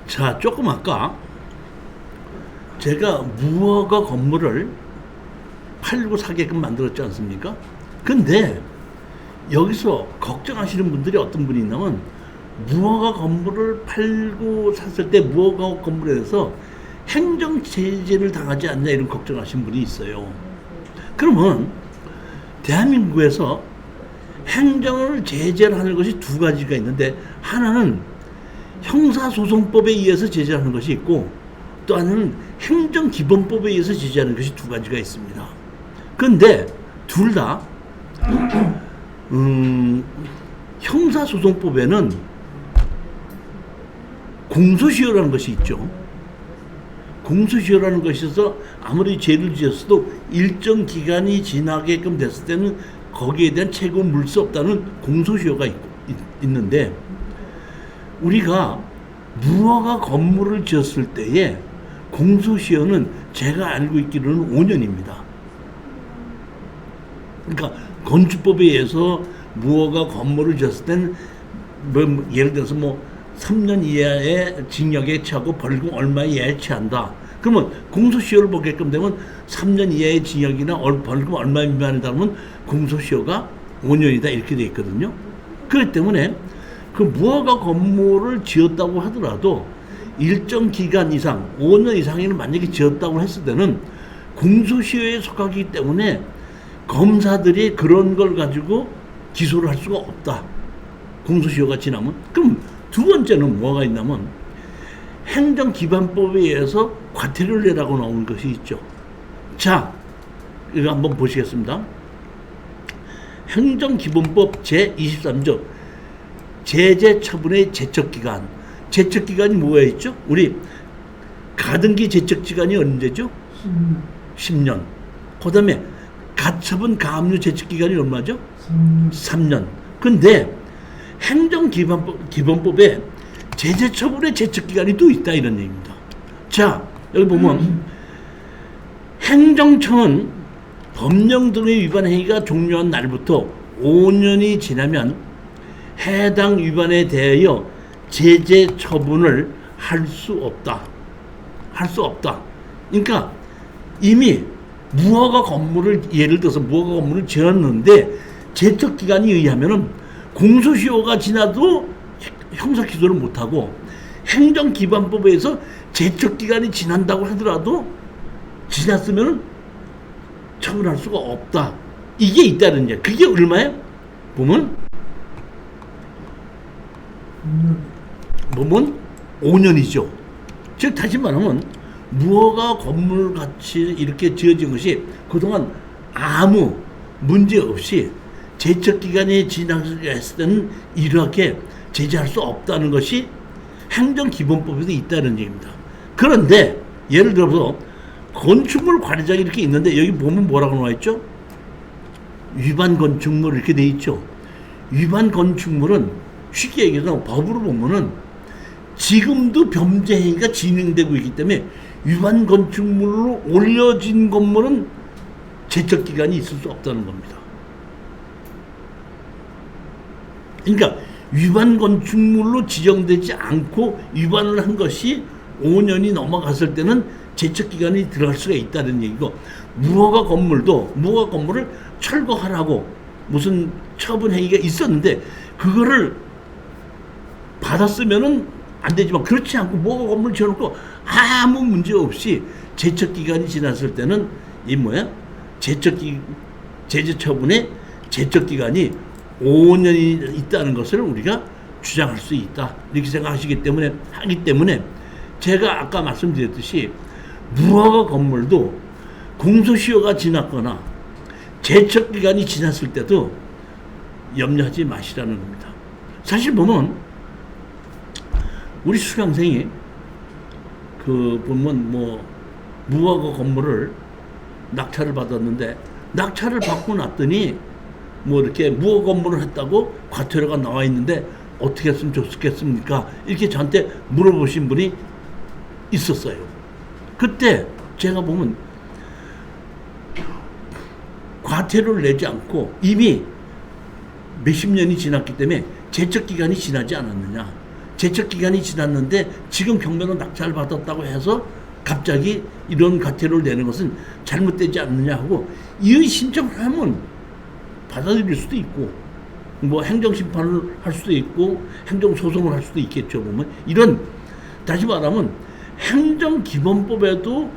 자, 조금 아까 제가 무허가 건물을 팔고 사게끔 만들었지 않습니까? 근데 여기서 걱정하시는 분들이 어떤 분이 있냐면 무허가 건물을 팔고 샀을 때 무허가 건물에 대해서 행정 제재를 당하지 않냐 이런 걱정하시는 분이 있어요. 그러면 대한민국에서 행정을 제재를 하는 것이 두 가지가 있는데 하나는 형사소송법에 의해서 제재하는 것이 있고 또 하나는 행정기본법에 의해서 제재하는 것이 두 가지가 있습니다. 그런데 둘 다 형사소송법에는 공소시효라는 것이 있죠. 공소시효라는 것이 있어서 아무리 죄를 지었어도 일정 기간이 지나게끔 됐을 때는 거기에 대한 책임을 물 수 없다는 공소시효가 있는데 우리가 무허가 건물을 지었을 때에 공소시효는 제가 알고 있기로는 5년입니다. 그러니까 건축법에 의해서 무허가 건물을 지었을 때는 뭐 예를 들어서 뭐 3년 이하의 징역에 처하고 벌금 얼마 이하에 처한다. 그러면 공소시효를 보게끔 되면 3년 이하의 징역이나 벌금 얼마 미만이다 그러면 공소시효가 5년이다 이렇게 되어 있거든요. 그렇기 때문에 그 무허가 건물을 지었다고 하더라도 일정 기간 이상 5년 이상에는 만약에 지었다고 했을 때는 공소시효에 속하기 때문에 검사들이 그런 걸 가지고 기소를 할 수가 없다. 공소시효가 지나면. 그럼 두 번째는 뭐가 있냐면 행정기반법에 의해서 과태료를 내라고 나오는 것이 있죠. 자, 이거 한번 보시겠습니다. 행정기본법 제23조 제재처분의 제척기간. 제척기간이 뭐가 있죠? 우리 가등기 제척기간이 언제죠? 10년. 그 다음에 가처분 가압류 제척기간이 얼마죠? 3년. 근데 행정기본법에 제재처분의 제척기간이 또 있다 이런 얘기입니다. 자, 여기 보면 행정청은 법령 등의 위반 행위가 종료한 날부터 5년이 지나면 해당 위반에 대하여 제재 처분을 할 수 없다. 할 수 없다. 그러니까 이미 무허가 건물을 예를 들어서 무허가 건물을 지었는데 제척 기간에 의하면은 공소시효가 지나도 형사 기소를 못 하고 행정기반법에 의해서 제척 기간이 지난다고 하더라도 지났으면은 처분할 수가 없다. 이게 있다는 얘기. 그게 얼마예요? 보면 5년이죠. 즉 다시 말하면 무허가 건물 같이 이렇게 지어진 것이 그동안 아무 문제 없이 제척 기간이 지났을 때는 이렇게 제재할 수 없다는 것이 행정기본법에도 있다는 얘기입니다. 그런데 예를 들어서 건축물 관리장이 이렇게 있는데 여기 보면 뭐라고 나와 있죠? 위반 건축물 이렇게 돼 있죠. 위반 건축물은 쉽게 얘기해서 법으로 보면은 지금도 범죄 행위가 진행되고 있기 때문에 위반 건축물로 올려진 건물은 제척 기간이 있을 수 없다는 겁니다. 그러니까 위반 건축물로 지정되지 않고 위반을 한 것이 5년이 넘어갔을 때는 제척 기간이 들어갈 수가 있다는 얘기고 무허가 건물을 철거하라고 무슨 처분 행위가 있었는데 그거를 받았으면은 안 되지만 그렇지 않고 무허가 건물 지어놓고 아무 문제 없이 제척 기간이 지났을 때는 이 뭐야? 제재 처분의 제척 기간이 5년이 있다는 것을 우리가 주장할 수 있다. 이렇게 생각하기 때문에 제가 아까 말씀드렸듯이 무허가 건물도 공소시효가 지났거나 제척 기간이 지났을 때도 염려하지 마시라는 겁니다. 사실 보면 우리 수강생이 보면 무허가 건물을 낙찰을 받았는데 낙찰을 받고 났더니 이렇게 무허가 건물을 했다고 과태료가 나와 있는데 어떻게 했으면 좋겠습니까? 이렇게 저한테 물어보신 분이 있었어요. 그때 제가 보면 과태료를 내지 않고 이미 몇십 년이 지났기 때문에 제척 기간이 지나지 않았느냐. 제척 기간이 지났는데 지금 경매로 낙찰 받았다고 해서 갑자기 이런 과태료를 내는 것은 잘못되지 않느냐 하고 이의 신청을 하면 받아들일 수도 있고 뭐 행정심판을 할 수도 있고 행정소송을 할 수도 있겠죠. 보면 이런 다시 말하면 행정기본법에도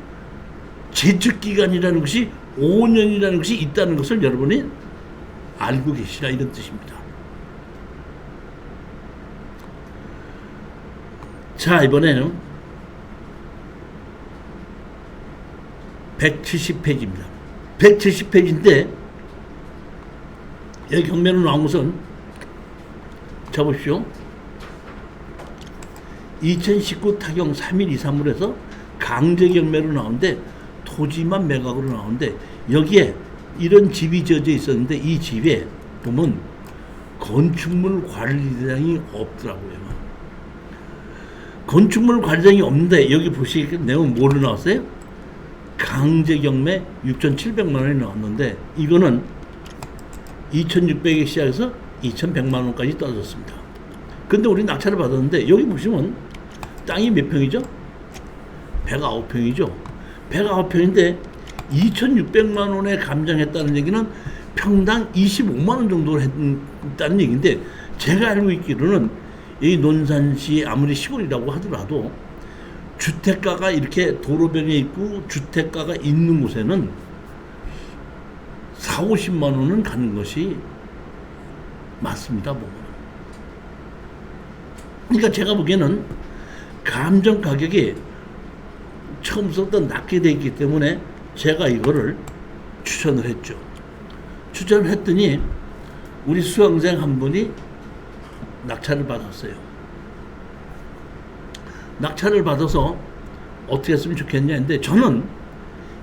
제척기간이라는 것이 5년이라는 것이 있다는 것을 여러분이 알고 계시라 이런 뜻입니다. 자, 이번에는 170페이지입니다. 170페이지인데 여기 경매로 나온 것은 자 보십시오. 2019 타경 3일 2사물에서 강제 경매로 나오는데 토지만 매각으로 나오는데 여기에 이런 집이 지어져 있었는데 이 집에 보면 건축물 관리대장이 없더라고요. 건축물 관리대장이 없는데 여기 보시니까 내용은 뭐로 나왔어요? 강제 경매 6,700만 원이 나왔는데 이거는 2,600에 시작해서 2,100만 원까지 떨어졌습니다. 근데 우리 낙찰을 받았는데 여기 보시면 땅이 몇 평이죠? 109평이죠. 109평인데 2,600만 원에 감정했다는 얘기는 평당 25만 원 정도를 했다는 얘기인데 제가 알고 있기로는 이 논산시 아무리 시골이라고 하더라도 주택가가 이렇게 도로변에 있고 주택가가 있는 곳에는 4, 50만 원은 가는 것이 맞습니다. 보면. 그러니까 제가 보기에는 감정 가격이 처음부터 낮게 돼 있기 때문에 제가 이거를 추천을 했죠. 추천을 했더니 우리 수강생 한 분이 낙찰을 받았어요. 낙찰을 받아서 어떻게 했으면 좋겠냐 했는데 저는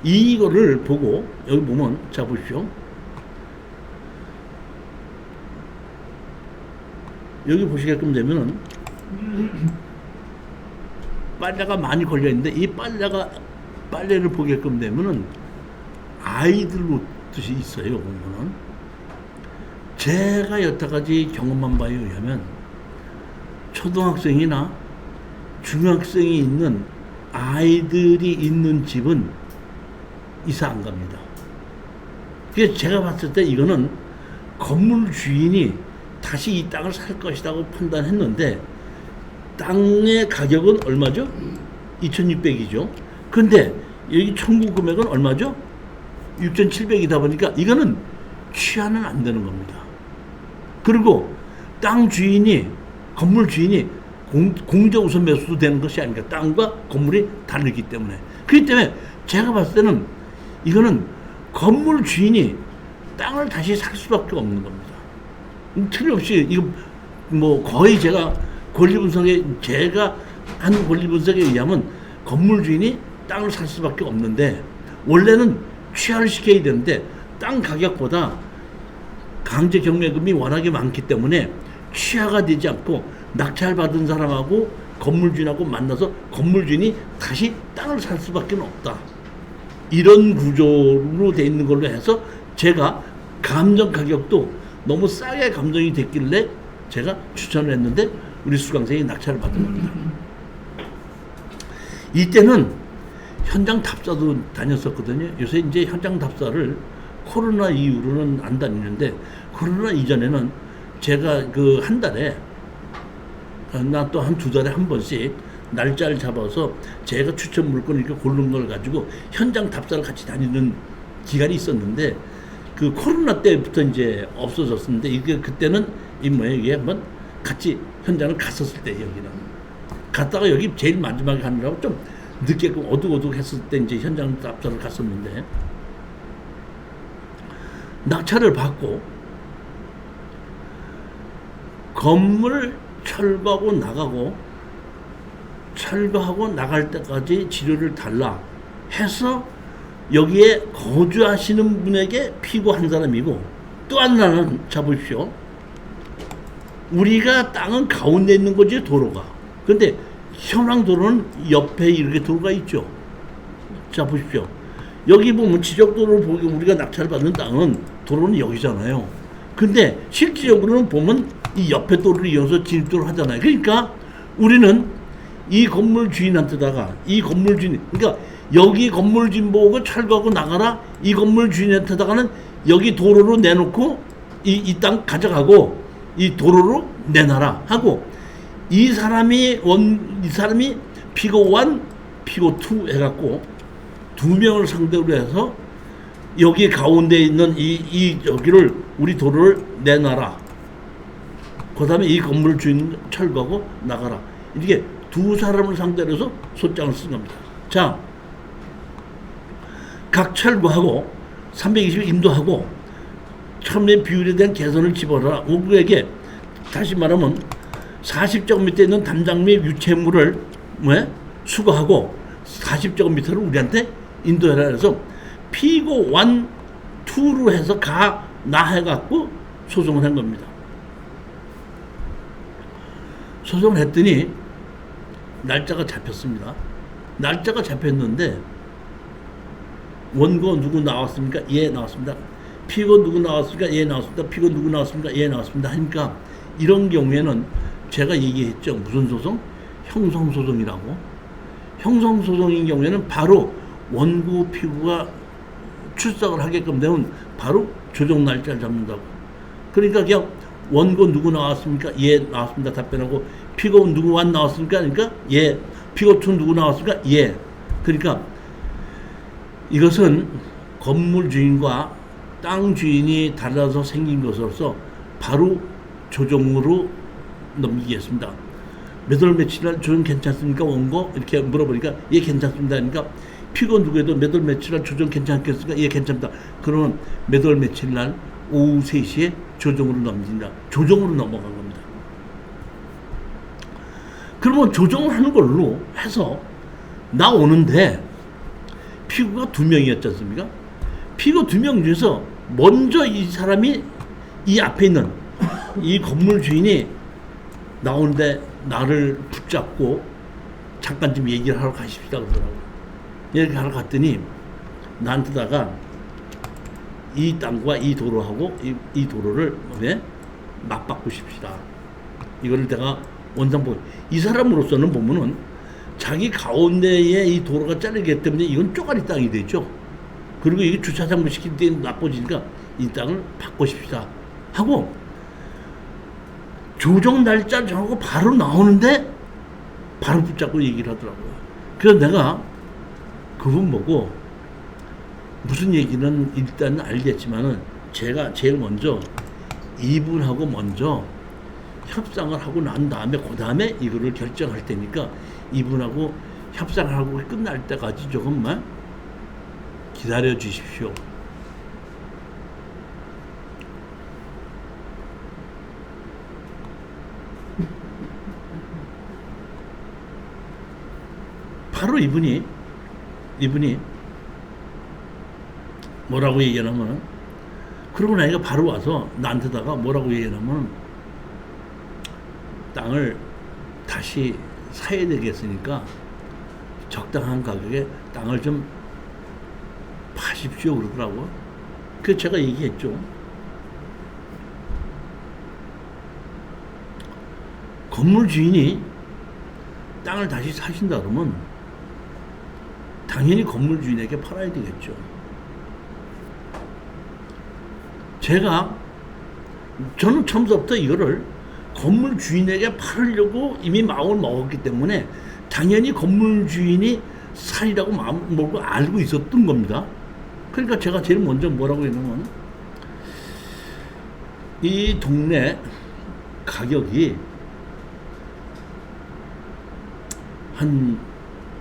이거를 보고 여기 보면 자 보십시오. 여기 보시게끔 되면은 빨래가 많이 걸려 있는데 이 빨래를 보게끔 되면은 아이들 옷듯이 있어요. 보면은 제가 여태까지 경험한 바에 의하면 초등학생이나 중학생이 있는 아이들이 있는 집은 이사 안 갑니다. 그래서 제가 봤을 때 이거는 건물 주인이 다시 이 땅을 살 것이라고 판단했는데 땅의 가격은 얼마죠? 2,600이죠. 근데 여기 청구 금액은 얼마죠? 6,700이다 보니까 이거는 취하는 안 되는 겁니다. 그리고 땅 주인이 건물 주인이 공제 우선 매수도 되는 것이 아니라 땅과 건물이 다르기 때문에 그렇기 때문에 제가 봤을 때는 이거는 건물 주인이 땅을 다시 살 수밖에 없는 겁니다. 틀림없이 이거 뭐 거의 제가 한 권리 분석에 의하면 건물 주인이 땅을 살 수밖에 없는데 원래는 취하를 시켜야 되는데 땅 가격보다 강제 경매금이 워낙에 많기 때문에 취하가 되지 않고 낙찰 받은 사람하고 건물주인하고 만나서 건물주인이 다시 땅을 살 수밖에 없다. 이런 구조로 돼 있는 걸로 해서 제가 감정 가격도 너무 싸게 감정이 됐길래 제가 추천을 했는데 우리 수강생이 낙찰을 받은 겁니다. 이때는 현장 답사도 다녔었거든요. 요새 이제 현장 답사를 코로나 이후로는 안 다니는데 코로나 이전에는 제가 그 한 달에 나 또 한 2달에 한 번씩 날짜를 잡아서 제가 추천 물건 이렇게 고른 걸 가지고 현장 답사를 같이 다니는 기간이 있었는데 그 코로나 때부터 이제 없어졌었는데 이게 그때는 이 뭐야 이게 한번 같이 현장을 갔었을 때 여기는 갔다가 여기 제일 마지막에 가느라고 좀 늦게끔 어둑어둑했을 때 이제 현장 답사를 갔었는데 낙찰을 받고 건물 철거하고 나갈 때까지 지료를 달라 해서 여기에 거주하시는 분에게 피고한 사람이고 또 하나는 잡으십시오. 우리가 땅은 가운데 있는 거지 도로가. 근데 현황 도로는 옆에 이렇게 도로가 있죠. 자 보십시오. 여기 보면 지적도로를 보기 우리가 낙찰을 받는 땅은 도로는 여기잖아요. 근데 실질적으로는 보면 이 옆에 도로를 이어서 진입도를 하잖아요. 그러니까 우리는 이 건물 주인한테다가 이 건물 주인, 그러니까 여기 건물 주인 보고 철거하고 나가라. 이 건물 주인한테다가는 여기 도로로 내놓고 이 땅 가져가고 이 도로로 내놔라 하고, 이 사람이 피고 1, 피고 2 해갖고 두 명을 상대로 해서 여기 가운데 있는 여기를 우리 도로를 내놔라. 그 다음에 이 건물 주인 철거하고 나가라. 이게 두 사람을 상대로 해서 소장을 쓴 겁니다. 자, 각 철거하고 320일 인도하고 처음에 비율에 대한 개선을 집어라. 우리에게 다시 말하면 40제곱미터 있는 담장 및 유체물을 수거하고 40제곱미터를 우리한테 인도해라 해서 피고 1, 2로 해서 나 해갖고 소송을 한 겁니다. 소송을 했더니 날짜가 잡혔습니다. 날짜가 잡혔는데 원고 누구 나왔습니까? 예, 나왔습니다. 피고 누구 나왔습니까? 예, 나왔습니다. 피고 누구 나왔습니까? 예, 나왔습니다. 하니까 이런 경우에는 제가 얘기했죠. 무슨 소송? 형성소송이라고. 형성소송인 경우에는 바로 원고 피고가 출석을 하게끔 되면 바로 조정 날짜를 잡는다고. 그러니까 그냥 원고 누구 나왔습니까? 예, 나왔습니다. 답변하고 피고 누구 안 나왔습니까? 그러니까 예. 피고 2 누구 나왔습니까? 예. 그러니까 이것은 건물 주인과 땅 주인이 달라서 생긴 것으로서 바로 조정으로 넘기겠습니다. 몇 월 며칠 날 조정 괜찮습니까? 원고? 이렇게 물어보니까 예, 괜찮습니다. 그러니까 피고 누구에도 몇 월 며칠 날 조정 괜찮겠습니까? 예, 괜찮습니다. 그러면 몇 월 며칠 날 오후 3시에 조정으로 넘긴다. 조정으로 넘어간 겁니다. 그러면 조정을 하는 걸로 해서 나오는데 피고가 2명이었지 않습니까? 피고 2명 중에서 먼저 이 사람이 이 앞에 있는 이 건물 주인이 나오는데 나를 붙잡고 잠깐 좀 얘기를 하러 가십시다 그러더라고요. 얘기를 하러 갔더니 나한테다가 이 땅과 이 도로하고 이 도로를 맞바꾸십시다. 이거를 내가 원상 보고 이 사람으로서는 보면은 자기 가운데에 이 도로가 잘리기 때문에 이건 쪼가리 땅이 되죠. 그리고 이게 주차장부 시킬 때 나빠지니까 이 땅을 바꾸십시다 하고 조정 날짜 정하고 바로 나오는데 바로 붙잡고 얘기를 하더라고요. 그래서 내가 그분 보고 무슨 얘기는 일단 알겠지만은 제가 제일 먼저 이분하고 먼저 협상을 하고 난 다음에 그 다음에 이거를 결정할 테니까 이분하고 협상하고 끝날 때까지 조금만 기다려 주십시오. 바로 이분이 뭐라고 얘기하냐면, 그러고 나니까 바로 와서 나한테다가 뭐라고 얘기하냐면, 땅을 다시 사야 되겠으니까 적당한 가격에 땅을 좀 파십시오 그러더라고. 그래서 제가 얘기했죠. 건물 주인이 땅을 다시 사신다 그러면 당연히 건물 주인에게 팔아야 되겠죠. 저는 처음부터 이거를 건물 주인에게 팔으려고 이미 마음을 먹었기 때문에 당연히 건물 주인이 살이라고 마음 먹고 알고 있었던 겁니다. 그러니까 제가 제일 먼저 뭐라고 했냐면, 이 동네 가격이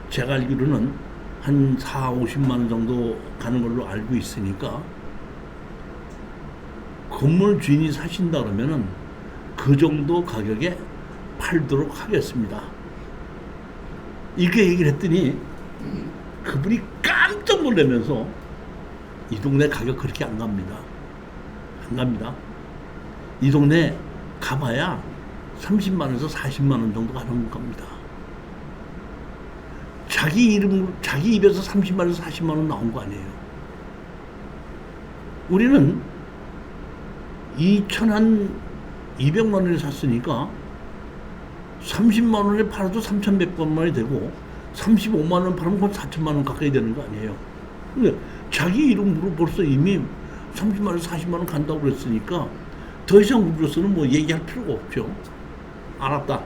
제가 알기로는 한 40-50만 원 정도 가는 걸로 알고 있으니까 건물 주인이 사신다 그러면은 그 정도 가격에 팔도록 하겠습니다. 이렇게 얘기를 했더니 그분이 깜짝 놀라면서 이 동네 가격 그렇게 안 갑니다. 안 갑니다. 이 동네 가봐야 30만 원에서 40만 원 정도 가는 겁니다. 자기 입에서 30만 원에서 40만 원 나온 거 아니에요. 우리는 2,200만 원에 샀으니까 30만 원에 팔아도 3,100만 원이 되고 35만 원 팔면 거의 4천만 원 가까이 되는 거 아니에요. 근데 자기 이름으로 벌써 이미 30만 원, 40만 원 간다고 그랬으니까 더 이상 우리로서는 뭐 얘기할 필요가 없죠. 알았다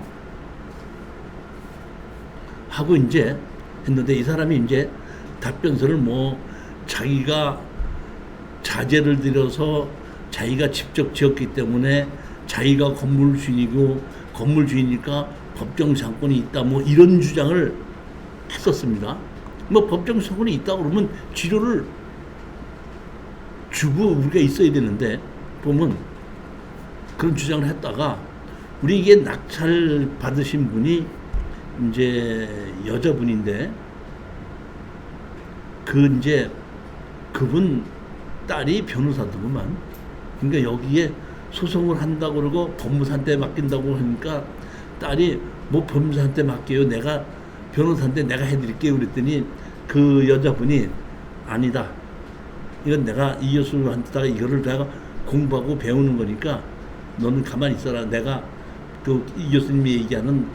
하고 이제 했는데, 이 사람이 이제 답변서를 뭐 자기가 자재를 들여서 자기가 직접 지었기 때문에 자기가 건물 주인이고 건물 주인이니까 법정 상권이 있다, 뭐 이런 주장을 했었습니다. 뭐 법정 상권이 있다 그러면 지료를 주고 우리가 있어야 되는데, 보면 그런 주장을 했다가, 우리 이게 낙찰 받으신 분이 이제 여자분인데, 이제 그분 딸이 변호사더구만. 그러니까 여기에 소송을 한다고 그러고 법무사한테 맡긴다고 하니까 딸이 뭐 법무사한테 맡겨요, 내가 변호사인데 내가 해드릴게요 그랬더니 그 여자분이 아니다, 이건 내가 이 교수한테다가 이거를 내가 공부하고 배우는 거니까 너는 가만히 있어라, 내가 그 이 교수님이 얘기하는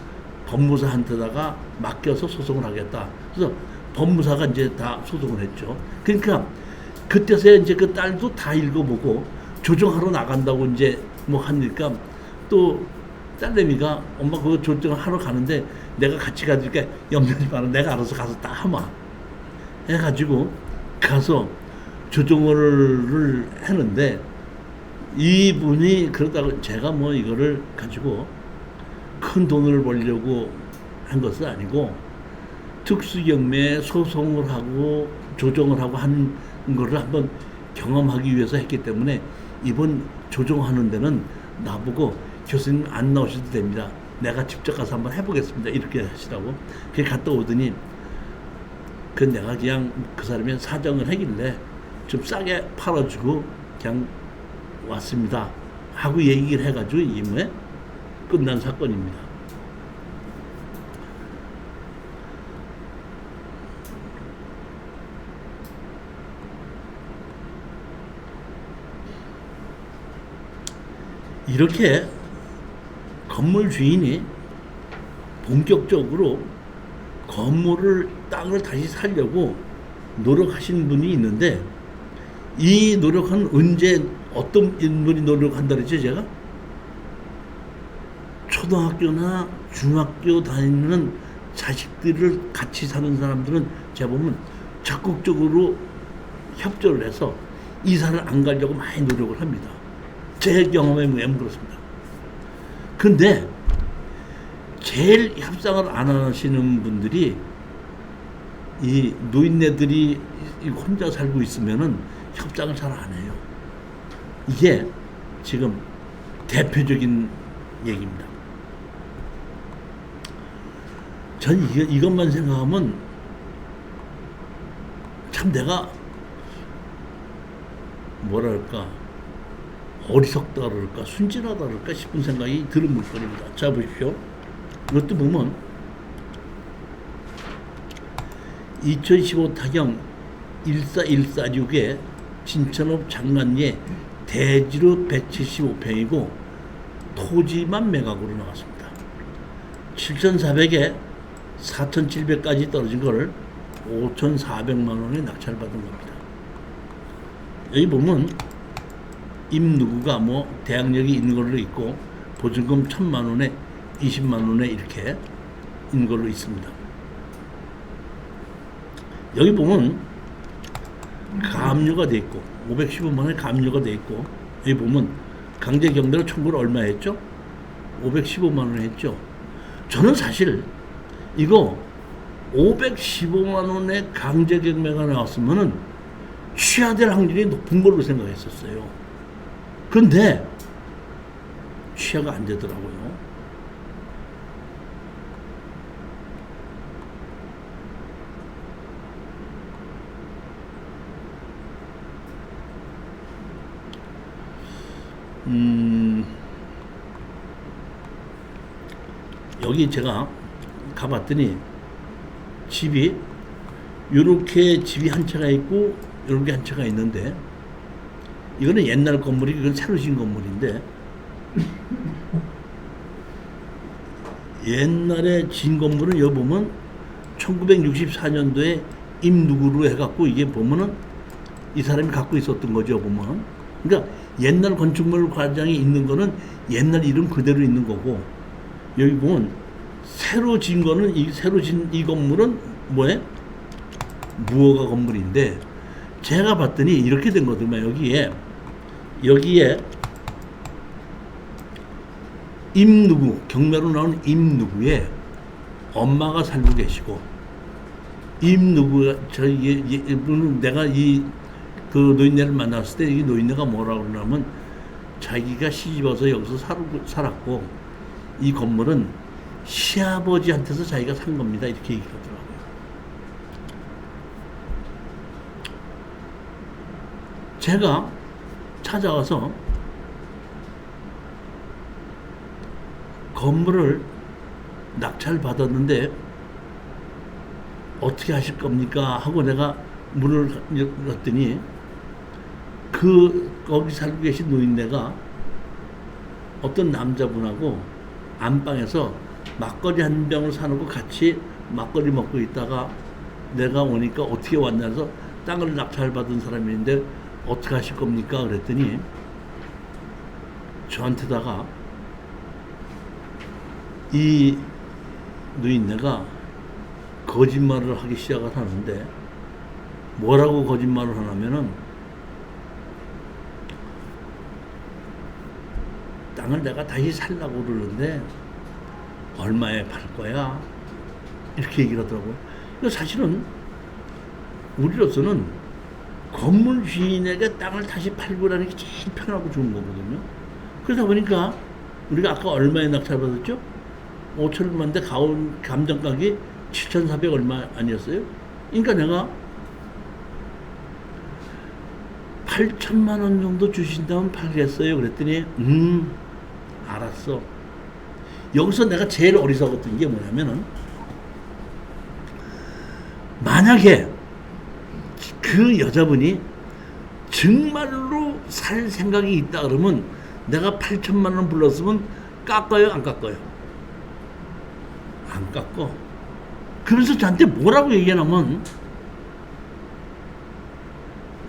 법무사한테다가 맡겨서 소송을 하겠다. 그래서 법무사가 이제 다 소송을 했죠. 그러니까 그때서야 이제 그 딸도 다 읽어보고 조정하러 나간다고 이제 뭐 하니까, 또 딸내미가 엄마 그거 조정하러 가는데 내가 같이 가니까 염려하지 마라, 내가 알아서 가서 다 하마 해가지고 가서 조정을 했는데, 이분이 그러다가 제가 뭐 이거를 가지고 큰 돈을 벌려고 한 것은 아니고 특수경매에 소송을 하고 조정을 하고 한 거를 한번 경험하기 위해서 했기 때문에, 이번 조정하는 데는 나보고 교수님 안 나오셔도 됩니다, 내가 직접 가서 한번 해보겠습니다 이렇게 하시라고. 그렇게 갔다 오더니 내가 그냥 그 사람이 사정을 하길래 좀 싸게 팔아주고 그냥 왔습니다 하고 얘기를 해가지고 이게 끝난 사건입니다. 이렇게 건물 주인이 본격적으로 건물을, 땅을 다시 살려고 노력하신 분이 있는데, 이 노력은 언제 어떤 인물이 노력한다 그랬죠 제가? 초등학교나 중학교 다니는 자식들을 같이 사는 사람들은 제가 보면 적극적으로 협조를 해서 이사를 안 가려고 많이 노력을 합니다. 제 경험에 의하면 그렇습니다. 근데 제일 협상을 안 하시는 분들이, 이 노인네들이 혼자 살고 있으면은 협상을 잘 안 해요. 이게 지금 대표적인 얘기입니다. 전 이것만 생각하면 참 내가 뭐랄까 어리석다 그럴까 순진하다 그럴까 싶은 생각이 드는 물건입니다. 자 보십시오. 이것도 보면 2015 타경 14146에 진천읍 장관리에 대지로 175평이고 토지만 매각으로 나왔습니다. 7,400에 4,700까지 떨어진 걸 5,400만 원에 낙찰받은 겁니다. 여기 보면 임 누구가 뭐 대항력이 있는 걸로 있고 보증금 1,000만 원에 20만 원에 이렇게 있는 걸로 있습니다. 여기 보면 가압류가 돼 있고 515만 원에 가압류가 돼 있고, 여기 보면 강제경매로 청구를 얼마 했죠? 515만 원 했죠. 저는 사실 이거 515만 원에 강제경매가 나왔으면은 취하될 확률이 높은 걸로 생각했었어요. 그런데 취하가 안 되더라고요. 여기 제가 가봤더니 집이 요렇게 집이 한 채가 있고 요렇게 한 채가 있는데, 이거는 옛날 건물이, 이건 새로 지은 건물인데 옛날에 진 건물을 여기 보면 1964년도에 임누구로 해갖고 이게 보면은 이 사람이 갖고 있었던 거죠, 보면. 그러니까 옛날 건축물 과장이 있는 거는 옛날 이름 그대로 있는 거고, 여기 보면 새로 진 거는 새로 진 이 건물은 뭐예요? 무허가 건물인데, 제가 봤더니 이렇게 된 거더만. 여기에 임누구, 경매로 나온 임누구에 엄마가 살고 계시고, 임누구가 이분은 내가 그 노인네를 만났을 때 이 노인네가 뭐라고 그러냐면, 자기가 시집와서 여기서 살았고 이 건물은 시아버지한테서 자기가 산 겁니다, 이렇게 얘기하더라고요. 제가 찾아와서 건물을 낙찰 받았는데 어떻게 하실 겁니까? 하고 내가 문을 열었더니 거기 살고 계신 노인네가 어떤 남자분하고 안방에서 막걸리 한 병을 사놓고 같이 막걸리 먹고 있다가 내가 오니까 어떻게 왔냐 해서 땅을 낙찰받은 사람인데 어떻게 하실 겁니까? 그랬더니 저한테다가 이 노인네가 거짓말을 하기 시작을 하는데, 뭐라고 거짓말을 하냐면은 땅을 내가 다시 살라고 그러는데 얼마에 팔 거야? 이렇게 얘기를 하더라고요. 사실은 우리로서는 건물 주인에게 땅을 다시 팔고라는 게 제일 편하고 좋은 거거든요. 그러다 보니까 우리가 아까 얼마에 낙찰받았죠? 5천만대 감정가격이 7,400 얼마 아니었어요? 그러니까 내가 8천만 원 정도 주신다면 팔겠어요. 그랬더니 알았어. 여기서 내가 제일 어리석었던 게 뭐냐면은, 만약에 그 여자분이 정말로 살 생각이 있다 그러면 내가 8천만 원 불렀으면 깎아요, 안 깎아요? 안 깎어. 그래서 저한테 뭐라고 얘기하냐면,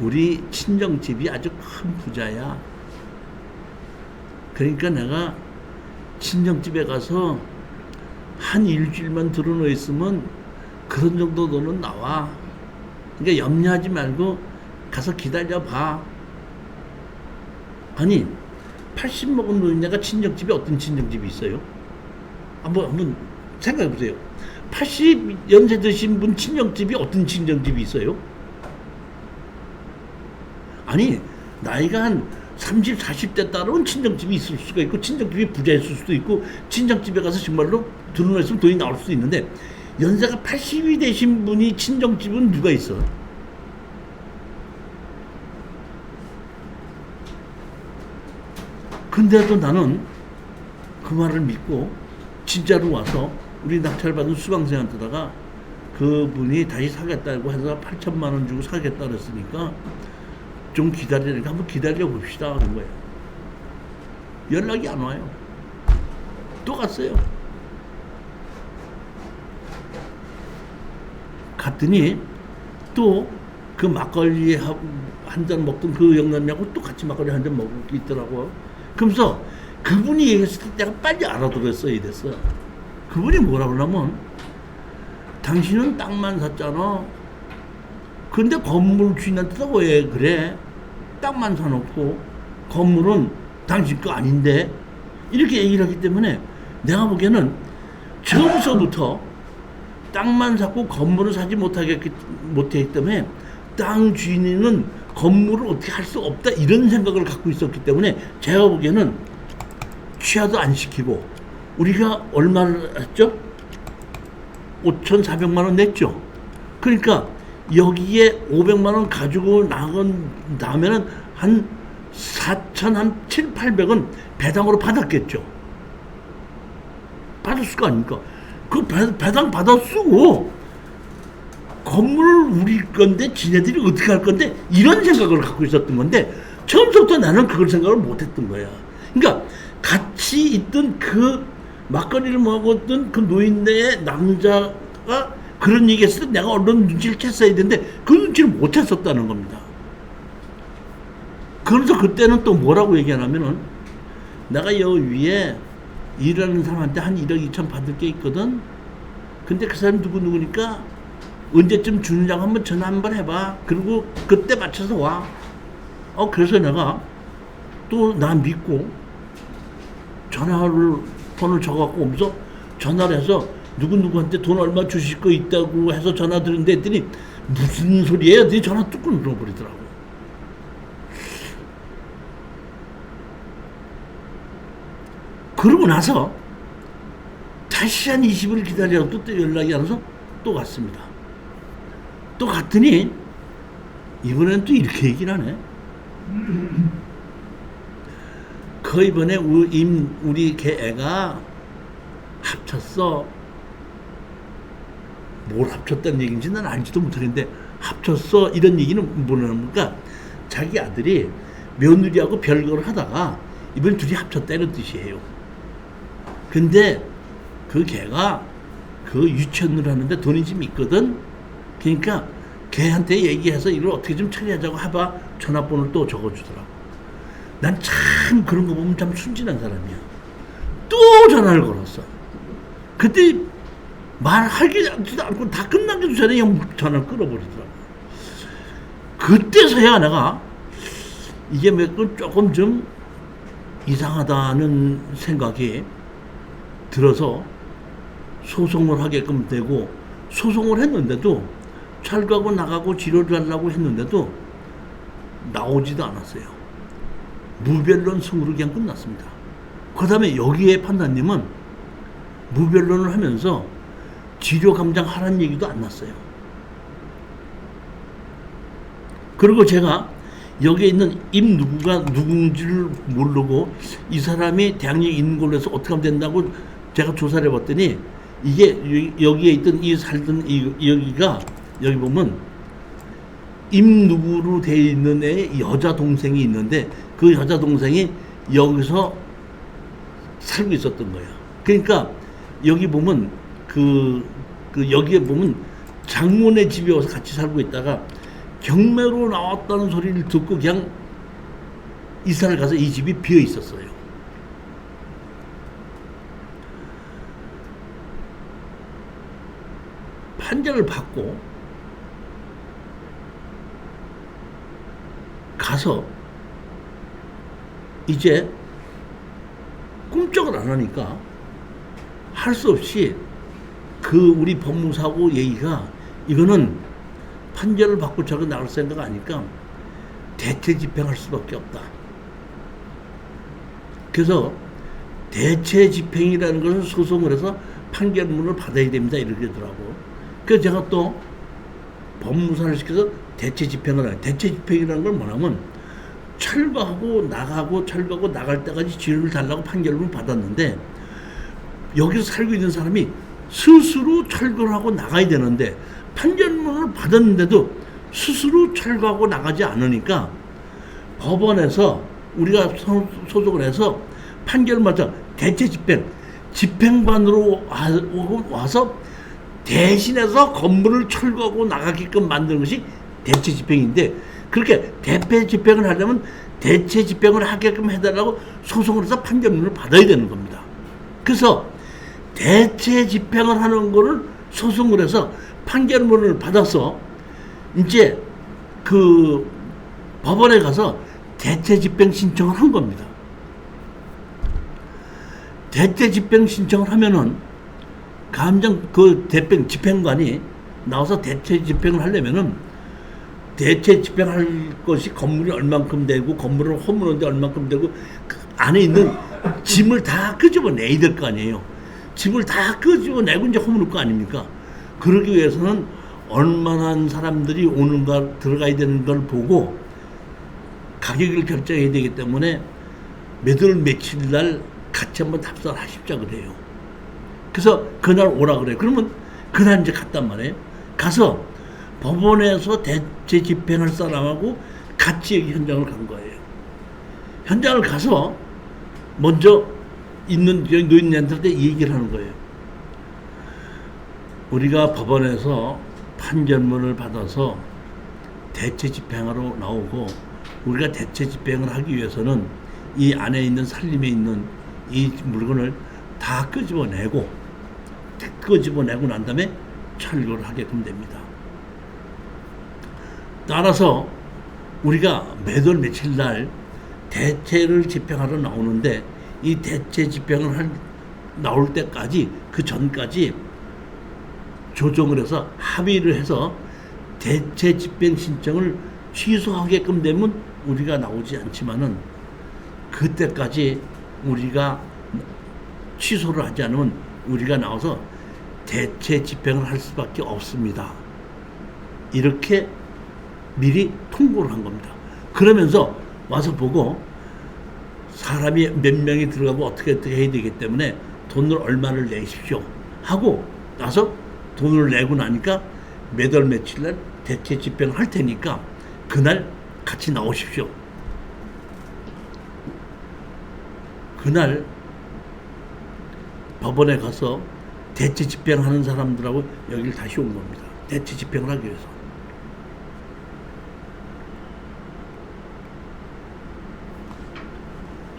우리 친정집이 아주 큰 부자야. 그러니까 내가 친정집에 가서 한 일주일만 들어놓여 있으면 그런 정도 돈은 나와. 그러니까 염려하지 말고 가서 기다려봐. 아니, 80 먹은 노인네가 친정집에 어떤 친정집이 있어요? 한번 생각해 보세요. 80연세 드신 분 친정집이 어떤 친정집이 있어요? 아니, 나이가 한 30, 40대 따르면 친정집이 있을 수가 있고, 친정집이 부자였을 수도 있고, 친정집에 가서 정말로 들어놓으면 돈이 나올 수도 있는데, 연세가 80이 되신 분이 친정집은 누가 있어? 근데도 나는 그 말을 믿고 진짜로 와서 우리 낙찰받은 수강생한테다가 그분이 다시 사겠다고 해서 8천만 원 주고 사겠다 그랬으니까 좀 기다리니까 한번 기다려 봅시다 하는 거예요. 연락이 안 와요. 또 갔어요. 갔더니 또 그 막걸리 한 잔 먹던 그 영남이하고 또 같이 막걸리 한 잔 먹고 있더라고요. 그러면서 그분이 얘기했을 때 내가 빨리 알아들었어야 이랬어. 그분이 뭐라 그러냐면, 당신은 땅만 샀잖아. 근데 건물 주인한테도 왜 그래? 땅만 사놓고 건물은 당신 거 아닌데? 이렇게 얘기를 하기 때문에 내가 보기에는 처음서부터 땅만 샀고 건물을 사지 못하기 때문에 땅 주인은 건물을 어떻게 할 수 없다, 이런 생각을 갖고 있었기 때문에 제가 보기에는 취하도 안 시키고, 우리가 얼마를 했죠? 5,400만 원 냈죠. 그러니까 여기에 500만 원 가지고 나간 다음에는 한 4,700, 800은 배당으로 받았겠죠. 받았을 거 아닙니까? 그 배당 받아 쓰고 건물을 우리 건데 지네들이 어떻게 할 건데, 이런 생각을 갖고 있었던 건데, 처음부터 나는 그걸 생각을 못 했던 거야. 그러니까 같이 있던 그 막걸리를 먹었던 그 노인네의 남자가 그런 얘기했을 때 내가 얼른 눈치를 챘어야 되는데 그 눈치를 못 챘었다는 겁니다. 그래서 그때는 또 뭐라고 얘기하냐면은 내가 여 위에 일하는 사람한테 한 1억 2천 받을 게 있거든. 근데 그 사람이 누구니까 언제쯤 주느냐고 한번 전화 한번 해봐. 그리고 그때 맞춰서 와. 그래서 내가 또 나 믿고 번호를 적어갖고 오면서 전화를 해서 누구한테 돈 얼마 주실 거 있다고 해서 전화 드렸는데 했더니 무슨 소리예요? 네 전화 뚝 끊어버리더라고. 그러고 나서 다시 한 20일 기다려도 또 연락이 안 와서 또 갔습니다. 또 갔더니 이번엔 또 이렇게 얘기를 하네. 이번에 우리 걔 애가 합쳤어. 뭘 합쳤다는 얘기인지 난 알지도 못하겠는데 합쳤어 이런 얘기는 뭐냐니까 자기 아들이 며느리하고 별거를 하다가 이번 둘이 합쳤다는 뜻이에요. 근데 그 걔가 그 유치원을 하는데 돈이 좀 있거든. 그러니까 걔한테 얘기해서 이걸 어떻게 좀 처리하자고 해봐. 전화번호를 또 적어주더라고. 난 참 그런 거 보면 참 순진한 사람이야. 또 전화를 걸었어. 그때 말하지도 않고 다 끝나기도 전에 그냥 전화를 끊어버리더라고. 그때서야 내가 이게 조금 좀 이상하다는 생각이 들어서 소송을 하게끔 되고, 소송을 했는데도 철거하고 나가고 치료를 하려고 했는데도 나오지도 않았어요. 무변론 승으로 그냥 끝났습니다. 그 다음에 여기에 판사님은 무변론을 하면서 치료 감장하라는 얘기도 안 났어요. 그리고 제가 여기에 있는 임 누구가 누군지를 모르고 이 사람이 대학에 있는 걸로 해서 어떻게 하면 된다고 제가 조사를 해봤더니 이게 여기에 있던 살던 여기가 여기 보면 임 누구로 되어 있는 애 여자 동생이 있는데 그 여자 동생이 여기서 살고 있었던 거예요. 그러니까 여기 보면 여기에 보면 장모네 집에 와서 같이 살고 있다가 경매로 나왔다는 소리를 듣고 그냥 이사를 가서 이 집이 비어 있었어요. 판결을 받고 가서 이제 꿈쩍을 안 하니까 할 수 없이 우리 법무사고 얘기가 이거는 판결을 받고 저거 나올 생각 아니까 대체 집행할 수밖에 없다. 그래서 대체 집행이라는 것을 소송을 해서 판결문을 받아야 됩니다. 이렇게 하더라고. 그래서 제가 또 법무사를 시켜서 대체 집행을 해요. 대체 집행이라는 걸 뭐냐면 철거하고 나갈 때까지 지원을 달라고 판결문을 받았는데 여기서 살고 있는 사람이 스스로 철거를 하고 나가야 되는데 판결문을 받았는데도 스스로 철거하고 나가지 않으니까 법원에서 우리가 소송을 해서 판결을 맞아 대체 집행관으로 와서 대신해서 건물을 철거하고 나가게끔 만드는 것이 대체 집행인데 그렇게 대체 집행을 하려면 대체 집행을 하게끔 해달라고 소송을 해서 판결문을 받아야 되는 겁니다. 그래서 대체 집행을 하는 거를 소송을 해서 판결문을 받아서 이제 그 법원에 가서 대체 집행 신청을 한 겁니다. 대체 집행 신청을 하면은 집행관이 나와서 대체 집행을 하려면은 대체 집행할 것이 건물이 얼만큼 되고 건물을 허무는데 얼만큼 되고 그 안에 있는 짐을 다 끄집어내야 될 거 아니에요. 짐을 다 끄집어내고 이제 허무는 거 아닙니까? 그러기 위해서는 얼마나 사람들이 오는가 들어가야 되는 걸 보고 가격을 결정해야 되기 때문에 몇 월 며칠 날 같이 한번 답사를 하십자 그래요. 그래서 그날 오라 그래요. 그러면 그날 이제 갔단 말이에요. 가서 법원에서 대체 집행할 사람하고 같이 현장을 간 거예요. 현장을 가서 먼저 있는 노인네들한테 얘기를 하는 거예요. 우리가 법원에서 판결문을 받아서 대체 집행하러 나오고, 우리가 대체 집행을 하기 위해서는 이 안에 있는 살림에 있는 이 물건을 다 끄집어내고 난 다음에 철거를 하게끔 됩니다. 따라서 우리가 매달 며칠 날 대체를 집행하러 나오는데, 이 대체 집행을 나올 때까지, 그 전까지 조정을 해서 합의를 해서 대체 집행 신청을 취소하게끔 되면 우리가 나오지 않지만은, 그때까지 우리가 취소를 하지 않으면 우리가 나와서 대체 집행을 할 수밖에 없습니다. 이렇게 미리 통보를 한 겁니다. 그러면서 와서 보고, 사람이 몇 명이 들어가고 어떻게 해야 되기 때문에 돈을 얼마를 내십시오 하고 나서 돈을 내고 나니까 매달 며칠 날 대체 집행을 할 테니까 그날 같이 나오십시오. 그날 법원에 가서 대체 집행하는 사람들하고 여기를 다시 온 겁니다. 대체 집행을 하기 위해서.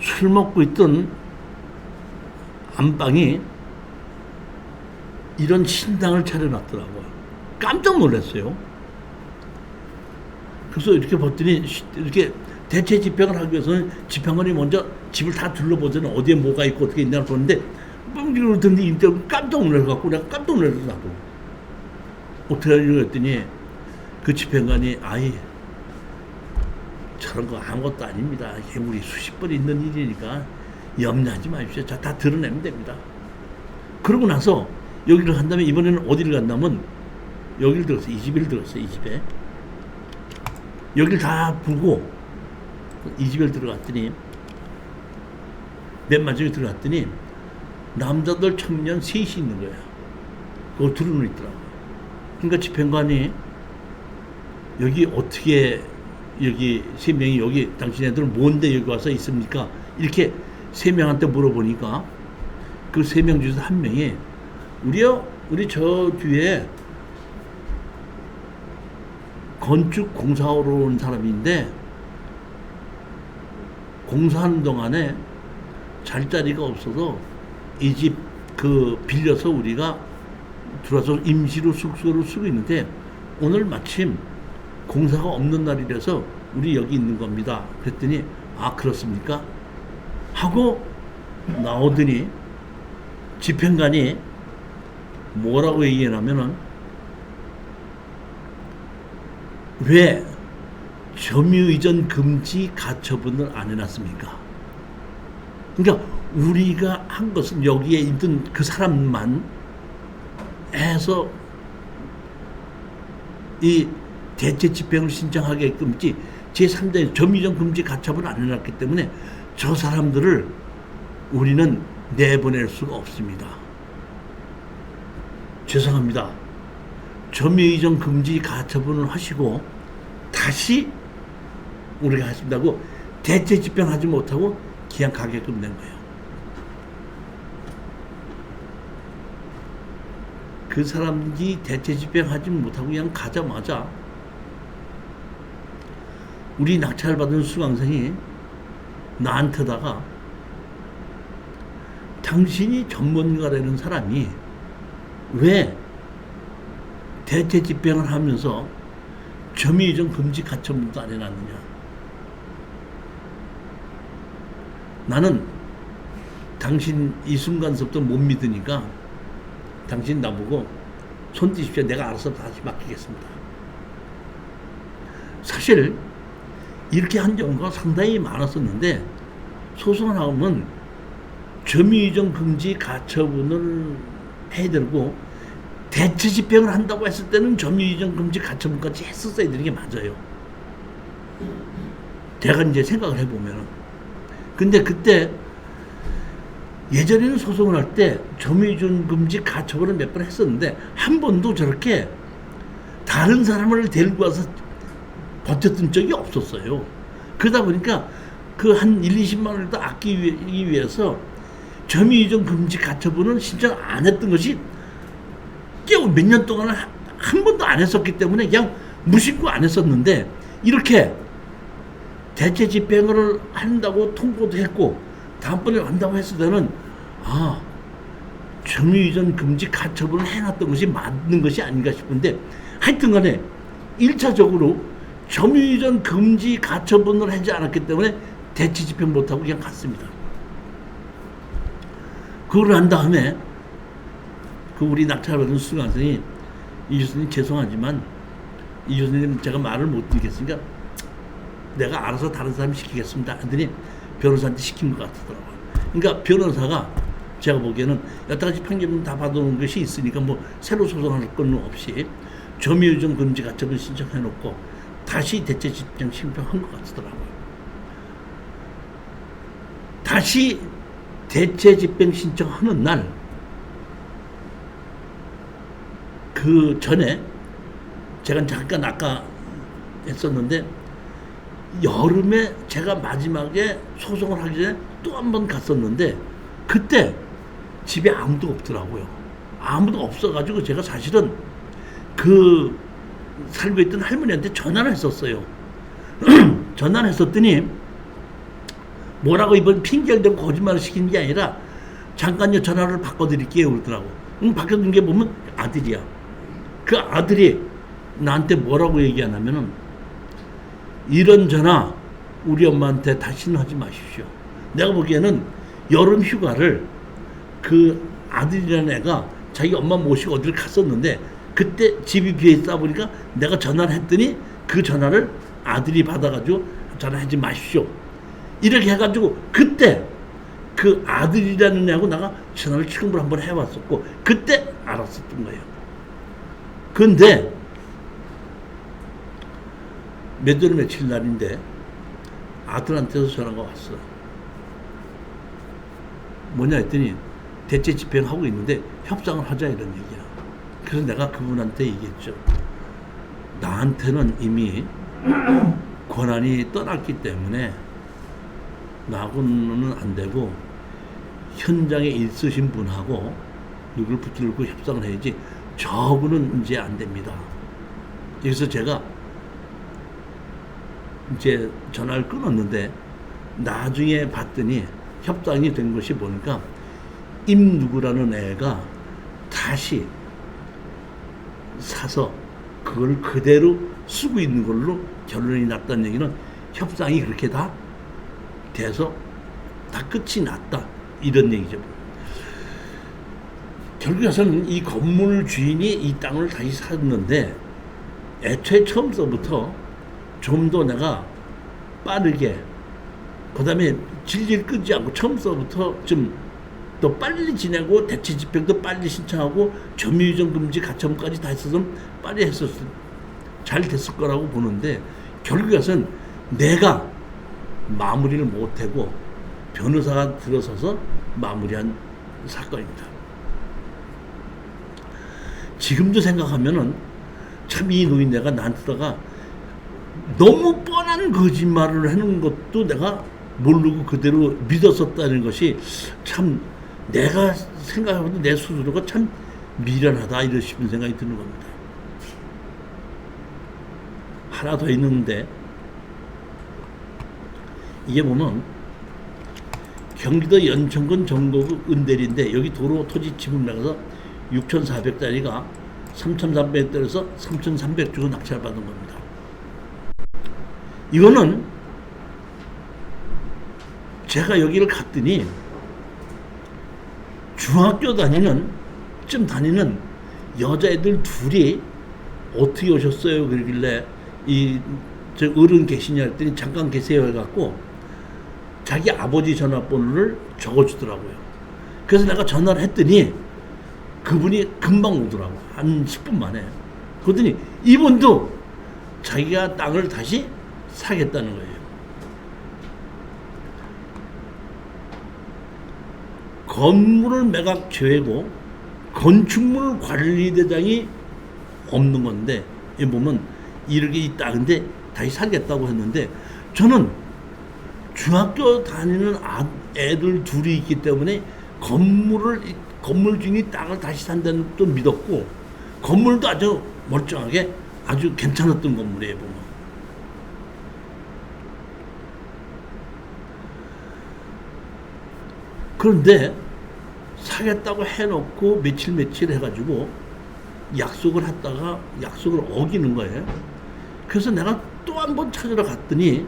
술 먹고 있던 안방이 이런 신당을 차려놨더라고요. 깜짝 놀랐어요. 그래서 이렇게 봤더니, 이렇게 대체 집행을 하기 위해서는 집행관이 먼저 집을 다 둘러보더니 어디에 뭐가 있고 어떻게 있냐를 보는데, 그러더니 이때 깜짝 놀라갖고 내가 깜짝 놀랐어, 나도. 어떻게 하려고 했더니 그 집행관이, 아이, 저런 거 아무것도 아닙니다. 우리 수십 번 있는 일이니까 염려하지 마십시오. 자, 다 드러내면 됩니다. 그러고 나서 여기를 간 다음에 이번에는 어디를 갔냐면 여기를 들었어요. 이 집을 들었어요. 이 집에. 여기를 다 보고 이 집에 들어갔더니, 맨 마지막에 들어갔더니 남자들 청년 셋이 있는 거야. 그거 들어놓고 있더라고. 그러니까 집행관이, 여기 어떻게, 여기 세 명이 여기 당신네들은 뭔데 여기 와서 있습니까? 이렇게 세 명한테 물어보니까 그 세 명 중에서 한 명이, 우리 저 뒤에 건축 공사하러 온 사람인데 공사하는 동안에 잘 자리가 없어서 이 집 빌려서 우리가 들어와서 임시로 숙소를 쓰고 있는데, 오늘 마침 공사가 없는 날이라서 우리 여기 있는 겁니다. 그랬더니, 아, 그렇습니까? 하고 나오더니 집행관이 뭐라고 얘기하냐면은, 왜 점유이전 금지 가처분을 안 해놨습니까? 그러니까 우리가 한 것은 여기에 있던 그 사람만 해서 이 대체 집행을 신청하게끔지 제3자 점유이전 금지 가처분을 안 해놨기 때문에 저 사람들을 우리는 내보낼 수가 없습니다. 죄송합니다. 점유이전 금지 가처분을 하시고 다시 우리가 하신다고 대체 집행하지 못하고 그냥 가게끔 된 거예요. 그 사람이 대체 집행하지 못하고 그냥 가자마자 우리 낙찰받은 수강생이 나한테다가, 당신이 전문가라는 사람이 왜 대체 집행을 하면서 점유이전 금지 가처분도 안 해놨느냐. 나는 당신 이 순간서부터 못 믿으니까 당신 나보고 손 띄십시오. 내가 알아서 다시 맡기겠습니다. 사실 이렇게 한 경우가 상당히 많았었는데, 소송을 하면 점유이전 금지 가처분을 해들고 대체 집행을 한다고 했을 때는 점유이전 금지 가처분까지 했었어야 되는 게 맞아요. 제가 이제 생각을 해보면은. 근데 그때 예전에는 소송을 할 때 점유이전 금지 가처분을 몇 번 했었는데 한 번도 저렇게 다른 사람을 데리고 와서 버텼던 적이 없었어요. 그러다 보니까 그 한 1, 20만 원을 더 아끼기 위해서 점유이전 금지 가처분을 신청 안 했던 것이 몇 년 동안 한 번도 안 했었기 때문에 그냥 무심코 안 했었는데, 이렇게 대체 집행을 한다고 통보도 했고 다음번에 한다고 했을 때는 점유이전 금지 가처분을 해놨던 것이 맞는 것이 아닌가 싶은데, 하여튼 간에 1차적으로 점유이전 금지 가처분을 하지 않았기 때문에 대체 집행 못하고 그냥 갔습니다. 그걸 한 다음에 우리 낙찰받은 수강생이, 이 교수님 죄송하지만 이 교수님 제가 말을 못 드리겠으니까 내가 알아서 다른 사람 시키겠습니다 하더니 변호사한테 시킨 것 같더라고요. 그러니까 변호사가 제가 보기에는 여러 가지 판결은 다 받아놓은 것이 있으니까 뭐 새로 소송할 건 없이 점유이전 금지 가처분 신청해놓고 다시 대체 집행 신청한 것 같더라고요. 다시 대체 집행 신청하는 날, 그 전에 제가 잠깐 아까 했었는데, 여름에 제가 마지막에 소송을 하기 전에 또 한 번 갔었는데, 그때 집에 아무도 없더라고요. 아무도 없어가지고 제가 사실은 그 살고 있던 할머니한테 전화를 했었어요. 전화를 했었더니 뭐라고 이번 핑계를 대고 거짓말을 시키는 게 아니라 잠깐요 전화를 바꿔드릴게요 그러더라고. 바꿔준 게 보면 아들이야. 그 아들이 나한테 뭐라고 얘기하냐면은, 이런 전화 우리 엄마한테 다시는 하지 마십시오. 내가 보기에는 여름 휴가를 그 아들이라는 애가 자기 엄마 모시고 어디를 갔었는데, 그때 집이 비어있다 보니까 내가 전화를 했더니 그 전화를 아들이 받아가지고 전화하지 마십시오 이렇게 해가지고, 그때 그 아들이라는 애하고 내가 전화를 처음으로 한번 해봤었고 그때 알았었던 거예요. 근데 몇 월 며칠 날인데 아들한테서 전화가 왔어. 뭐냐 했더니 대체 집행하고 있는데 협상을 하자 이런 얘기야. 그래서 내가 그분한테 얘기했죠. 나한테는 이미 권한이 떠났기 때문에 나하고는 안 되고 현장에 있으신 분하고 누굴 붙들고 협상을 해야지 저분은 이제 안 됩니다. 그래서 제가 이제 전화를 끊었는데 나중에 봤더니 협상이 된 것이 보니까 임누구라는 애가 다시 사서 그걸 그대로 쓰고 있는 걸로 결론이 났다는 얘기는 협상이 그렇게 다 돼서 다 끝이 났다 이런 얘기죠. 결국에서는 이 건물 주인이 이 땅을 다시 샀는데, 애초에 처음서부터 좀 더 내가 빠르게, 그 다음에 질질 끄지 않고 처음서부터 좀 더 빨리 지내고 대체 집행도 빨리 신청하고 점유이전 금지 가처분까지 다 했었으면 빨리 했었을, 잘 됐을 거라고 보는데, 결국에는 내가 마무리를 못하고 변호사가 들어서서 마무리한 사건입니다. 지금도 생각하면은 참 이 노인네가 나한테다가 너무 뻔한 거짓말을 해놓은 것도 내가 모르고 그대로 믿었었다는 것이 참 내가 생각해보면 내 스스로가 참 미련하다 이런 싶은 생각이 드는 겁니다. 하나 더 있는데, 이게 보면 경기도 연천군 정도구 은대리인데, 여기 도로 토지 지분량에서 6,400짜리가 3,300대에서 3,300 주고 낙찰 받은 겁니다. 이거는 제가 여기를 갔더니 중학교 다니는 여자애들 둘이 어떻게 오셨어요? 그러길래 저 어른 계시냐 했더니 잠깐 계세요 해갖고 자기 아버지 전화번호를 적어주더라고요. 그래서 내가 전화를 했더니 그분이 금방 오더라고. 한 10분 만에. 그러더니 이분도 자기가 땅을 다시 사겠다는 거예요. 건물을 매각 계획고 건축물 관리대장이 없는 건데, 이 보면 이렇게 있다. 근데 다시 살겠다고 했는데, 저는 중학교 다니는 애들 둘이 있기 때문에 건물 주인이 땅을 다시 산다는 것도 믿었고, 건물도 아주 멀쩡하게 아주 괜찮았던 건물이에요, 보면. 그런데 사겠다고 해놓고 며칠 해가지고 약속을 했다가 약속을 어기는 거예요. 그래서 내가 또 한 번 찾으러 갔더니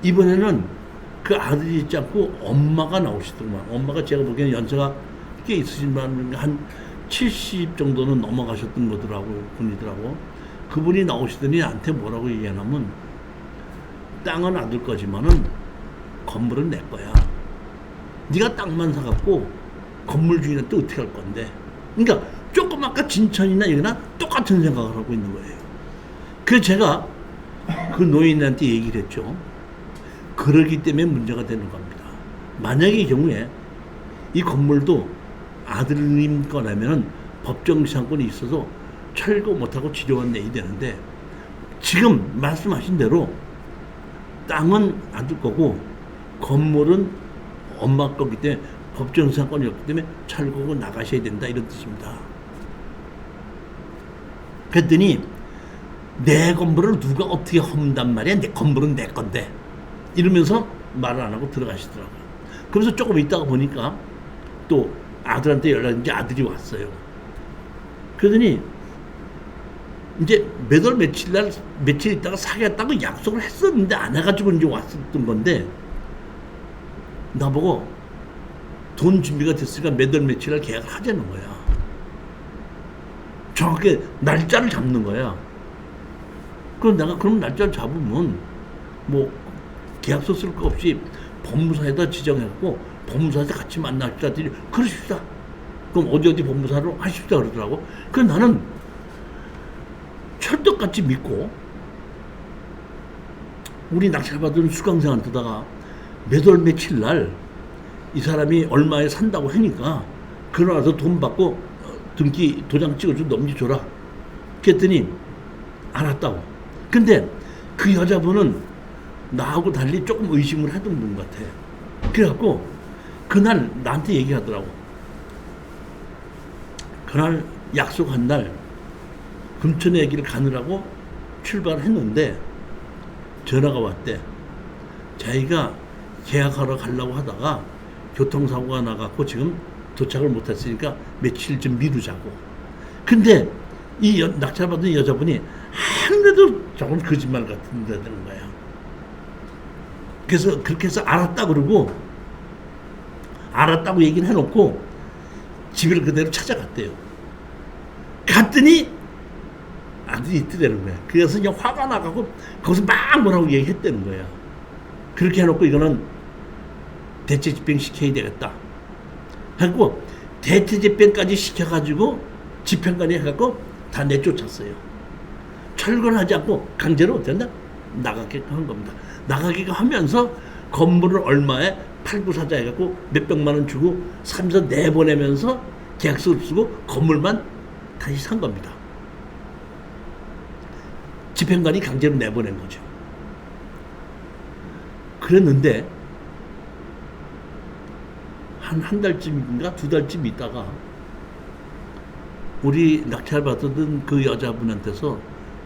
이번에는 그 아들이 있지 않고 엄마가 나오시더만. 엄마가 제가 보기에는 연세가 꽤 있으시지만 한 70 정도는 넘어가셨던 분이더라고. 그분이 나오시더니 나한테 뭐라고 얘기하냐면, 땅은 아들 거지만은 건물은 내 거야. 네가 땅만 사갖고 건물 주인한테 어떻게 할 건데. 그러니까 조금 아까 진천이나 여기나 똑같은 생각을 하고 있는 거예요. 그래서 제가 그 노인한테 얘기를 했죠. 그러기 때문에 문제가 되는 겁니다. 만약의 경우에 이 건물도 아들님 거라면은 법정시한권이 있어서 철거 못하고 지료만 내야 되는데, 지금 말씀하신 대로 땅은 아들 거고 건물은 엄마 거기 때문에 법정시한권이 없기 때문에 철거고 나가셔야 된다, 이런 뜻입니다. 그랬더니 내 건물을 누가 어떻게 험단 말이야, 내 건물은 내 건데, 이러면서 말을 안 하고 들어가시더라고요. 그래서 조금 있다가 보니까 또 아들한테 연락이 아들이 왔어요. 그러더니 이제 몇 월 며칠 있다가 사겠다고 약속을 했었는데 안 해가지고 이제 왔었던 건데, 나보고 돈 준비가 됐으니까 몇 월 며칠 날 계약을 하자는 거야. 정확하게 날짜를 잡는 거야. 그럼 내가 그럼 날짜를 잡으면 뭐 계약서 쓸 거 없이 법무사에다 지정해갖고 법무사에서 같이 만납시다. 그러십시다. 그럼 어디 법무사로 하십시다 그러더라고. 그래서 나는 철떡같이 믿고 우리 낙찰받은 수강생한테다가 몇 월 며칠 날 이 사람이 얼마에 산다고 하니까 그러나서 돈 받고 등기 도장 찍어줘 넘겨줘라. 그랬더니 알았다고. 근데 그 여자분은 나하고 달리 조금 의심을 하던 분 같아. 그래갖고 그날 나한테 얘기하더라고. 그날 약속한 날 금천의 길을 가느라고 출발했는데 전화가 왔대. 자기가 계약하러 가려고 하다가 교통사고가 나갖고 지금 도착을 못했으니까 며칠 좀 미루자고. 근데 이 낙찰받은 여자분이 하늘에도 조금 거짓말 같은 데 되는 거야. 그래서 그렇게 해서 알았다 그러고, 알았다고 얘기를 해놓고 집을 그대로 찾아갔대요. 갔더니 아들이 있더라는 거야. 그래서 그냥 화가 나가고 거기서 막 뭐라고 얘기했다는 거야. 그렇게 해놓고 이거는 대체 집행 시켜야 되겠다 하고 대체 집행까지 시켜가지고 집행관이 해갖고 다 내쫓았어요. 철거를 하지 않고 강제로 어쨌나 나가게끔 한 겁니다. 나가게끔 하면서 건물을 얼마에 팔고 사자 해갖고 몇백만 원 주고 사면서 내보내면서 계약서를 쓰고 건물만 다시 산 겁니다. 집행관이 강제로 내보낸 거죠. 그랬는데 한 달쯤인가 두 달쯤 있다가 우리 낙찰받았던 그 여자분한테서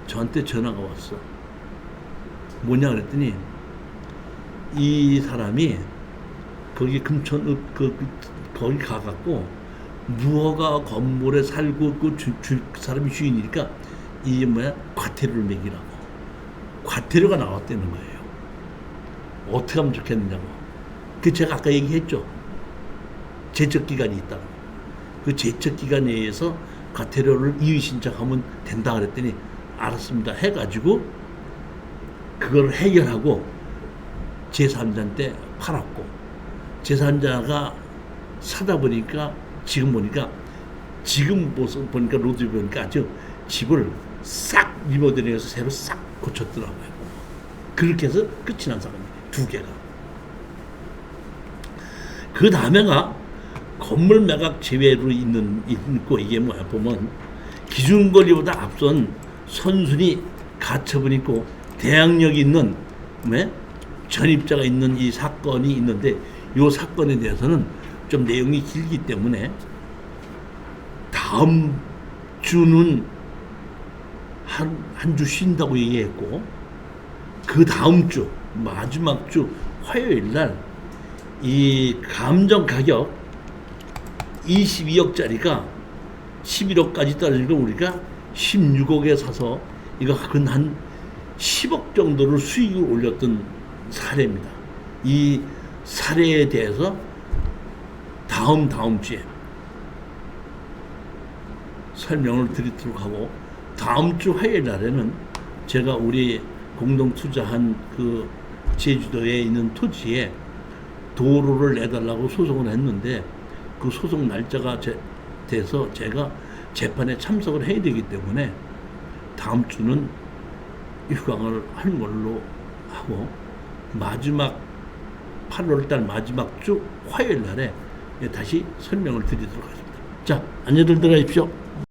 저한테 전화가 왔어. 뭐냐 그랬더니 이 사람이 거기 금천 거기 가갖고 무허가 건물에 살고 그 사람이 주인이니까 이 과태료를 매기라고. 과태료가 나왔다는 거예요. 어떻게 하면 좋겠느냐고. 그 제가 아까 얘기했죠. 제척기간이 있다고. 그 제척기간에 의해서 과태료를 이의 신청하면 된다 그랬더니 알았습니다 해가지고 그걸 해결하고 제3자한테 팔았고, 제3자가 사다 보니까 지금 보니까 로드 보니까 아주 집을 싹 리모델링해서 새로 싹 고쳤더라고요. 그렇게 해서 끝이 난 사람이에요. 두 개가. 그 다음에가 건물 매각 제외로 있고 이게 뭐야 보면 기준거리보다 앞선 선순위 가처분 있고 대항력이 있는 전입자가 있는 이 사건이 있는데 이 사건에 대해서는 좀 내용이 길기 때문에 다음 주는 한 주 쉰다고 얘기했고, 그 다음 주 마지막 주 화요일 날 이 감정 가격 22억짜리가 11억까지 떨어지고 우리가 16억에 사서 이거 한 10억 정도를 수익을 올렸던 사례입니다. 이 사례에 대해서 다음 주에 설명을 드리도록 하고, 다음 주 화요일 날에는 제가 우리 공동 투자한 그 제주도에 있는 토지에 도로를 내달라고 소송을 했는데, 그 소송 날짜가 돼서 제가 재판에 참석을 해야 되기 때문에 다음 주는 휴강을 하는 걸로 하고, 마지막 8월달 마지막 주 화요일 날에 다시 설명을 드리도록 하겠습니다. 자, 안녕들 들어가십시오.